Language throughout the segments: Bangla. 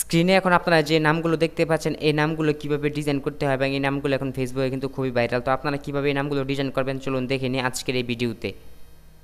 স্ক্রিনে এখন আপনারা যে নামগুলো দেখতে পাচ্ছেন এই নামগুলো কিভাবে ডিজাইন করতে হয় এবং এই নামগুলো এখন ফেসবুকে কিন্তু খুবই ভাইরাল। তো আপনারা কিভাবে এই নামগুলো ডিজাইন করবেন চলুন দেখে নিই আজকের এই ভিডিওতে।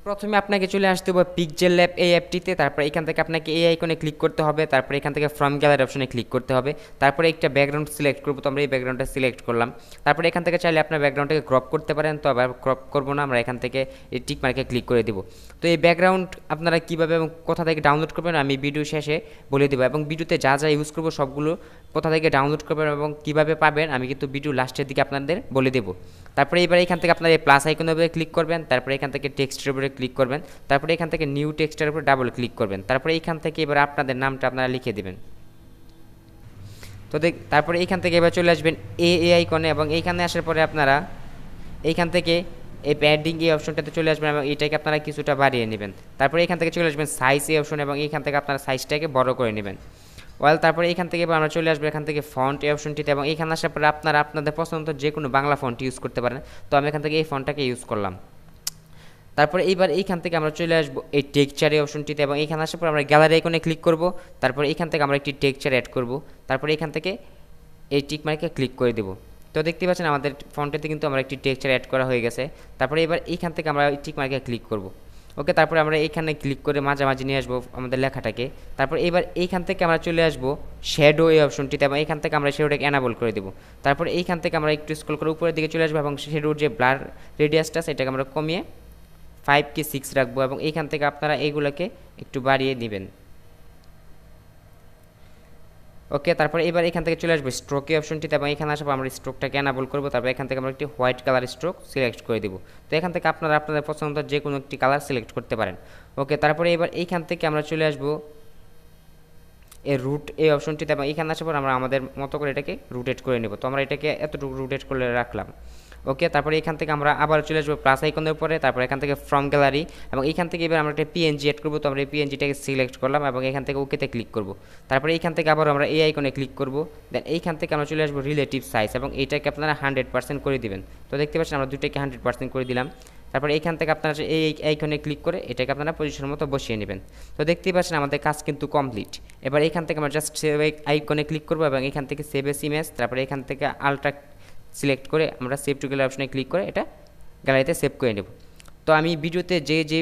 প্রথমে আপনাকে চলে আসতে হবে পিক্সেল ল্যাব এই অ্যাপটিতে। তারপর এখান থেকে আপনাকে এই আইকনে ক্লিক করতে হবে। তারপর এখান থেকে ফ্রম গ্যালারি অপশনে ক্লিক করতে হবে। তারপরে একটা ব্যাকগ্রাউন্ড সিলেক্ট করবো, তো আমরা এই ব্যাকগ্রাউন্ডটা সিলেক্ট করলাম। তারপরে এখান থেকে চাইলে আপনার ব্যাকগ্রাউন্ডটাকে ক্রপ করতে পারেন, তো আবার ক্রপ করবো না, আমরা এখান থেকে এই টিক মার্কে ক্লিক করে দেবো। তো এই ব্যাকগ্রাউন্ড আপনারা কীভাবে এবং কোথা থেকে ডাউনলোড করবেন আমি ভিডিও শেষে বলে দেবো, এবং ভিডিওতে যা যা ইউজ করবো সবগুলো কোথা থেকে ডাউনলোড করবেন এবং কীভাবে পাবেন আমি কিন্তু ভিডিও লাস্টের দিকে আপনাদের বলে দেবো। তারপরে এবার এখান থেকে আপনার এই প্লাস আইকনের উপরে ক্লিক করবেন। তারপরে এখান থেকে টেক্সটের উপরে ক্লিক করবেন। তারপরে এখান থেকে নিউ টেক্সটের উপরে ডাবল ক্লিক করবেন। তারপরে এখান থেকে এবার আপনাদের নামটা আপনারা লিখে দেবেন। তো তারপরে এইখান থেকে এবার চলে আসবেন এ আইকনে, এবং এইখানে আসার পরে আপনারা এইখান থেকে এই প্যাডিং এই অপশনটাতে চলে আসবেন এবং এটাকে আপনারা কিছুটা বাড়িয়ে নেবেন। তারপরে এখান থেকে চলে আসবেন সাইজ এই অপশন, এবং এইখান থেকে আপনারা সাইজটাকে বড় করে নেবেন। তারপরে এখান থেকে এবার আমরা চলে আসবো এখান থেকে ফন্ট এই অপশনটিতে, এবং এইখানে আসার পরে আপনারা আপনাদের পছন্দ যে কোনো বাংলা ফন্ট ইউজ করতে পারেন। তো আমি এখান থেকে এই ফন্টটাকে ইউজ করলাম। তারপরে এইবার এইখান থেকে আমরা চলে আসবো এই টেক্সচার এই অপশনটিতে, এবং এইখানে আসার পর আমরা গ্যালারি আইকনে ক্লিক করব। তারপরে এইখান থেকে আমরা একটি টেক্সচার অ্যাড করব। তারপরে এখান থেকে এই টিক মার্কে ক্লিক করে দেব। তো দেখতে পাচ্ছেন আমাদের ফন্টেতে কিন্তু আমরা একটি টেক্সচার অ্যাড করা হয়ে গেছে। তারপরে এবার এইখান থেকে আমরা টিক মার্কে ক্লিক করব। ওকে, তারপরে আমরা এইখানে ক্লিক করে মাঝামাঝি নিয়ে আসবো আমাদের লেখাটাকে। তারপর এবার এইখান থেকে আমরা চলে আসবো শ্যাডো এই অপশনটিতে, এবং এইখান থেকে আমরা শ্যাডোটাকে এনাবল করে দেবো। তারপর এইখান থেকে আমরা একটু স্ক্রল করে উপরের দিকে চলে আসবো, এবং শ্যাডোর যে ব্লার রেডিয়াসটা সেটাকে আমরা কমিয়ে 5 কি 6 রাখবো, এবং এইখান থেকে আপনারা এইগুলোকে একটু বাড়িয়ে নেবেন। ওকে, তারপরে এবার এখান থেকে চলে আসবে স্ট্রোক অপশনটিতে, এবং এখানে আসার পর আমরা স্ট্রোকটাকে এনাবল করবো। তারপর এখান থেকে আমরা একটি হোয়াইট কালার স্ট্রোক সিলেক্ট করে দেবো। তো এখান থেকে আপনারা আপনাদের পছন্দের যে কোনো একটি কালার সিলেক্ট করতে পারেন। ওকে, তারপরে এবার এইখান থেকে আমরা চলে আসবো এই রুট এই অপশনটিতে, এবং এখানে আসার পর আমরা আমাদের মতো করে এটাকে রুটেট করে নেব। তো আমরা এটাকে এতটুকু রুটেট করে রাখলাম। ওকে, তারপরে এখান থেকে আমরা আবার চলে আসবো প্লাস আইকনের উপরে। তারপর এখান থেকে ফ্রম গ্যালারি, এবং এখান থেকে এবার আমরা একটা পিএনজি অ্যাড করবো। তো আমরা এই পিএনজিটাকে সিলেক্ট করলাম এবং এখান থেকে ওকেতে ক্লিক করব। তারপরে এইখান থেকে আবার আমরা এই আইকনে ক্লিক করব। দেন এইখান থেকে আমরা চলে আসবো রিলেটিভ সাইজ, এবং এইটাকে আপনারা 100% করে দিবেন। তো দেখতে পাচ্ছেন আমরা দুইটাকে 100% করে দিলাম। তারপরে এইখান থেকে আপনারা এই আইকনে ক্লিক করে এটাকে আপনারা পজিশন মতো বসিয়ে নেবেন। তো দেখতেই পাচ্ছেন আমাদের কাজ কিন্তু কমপ্লিট। এবার এইখান থেকে আমরা জাস্ট সেভ আইকনে ক্লিক করবো, এবং এখান থেকে সেভ এস ইমেজ, তারপরে এখান থেকে আলট্রা সিলেক্ট করে আমরা সেভ টু গ্যালারি অপশনে ক্লিক করে এটা গ্যালারিতে সেভ করে নেব। তো আমি ভিডিওতে যে যে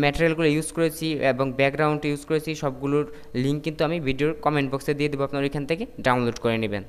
ম্যাটেরিয়ালগুলো ইউজ করেছি এবং ব্যাকগ্রাউন্ড ইউজ করেছি সবগুলোর লিঙ্ক কিন্তু আমি ভিডিওর কমেন্ট বক্সে দিয়ে দেবো, আপনারা এখান থেকে ডাউনলোড করে নেবেন।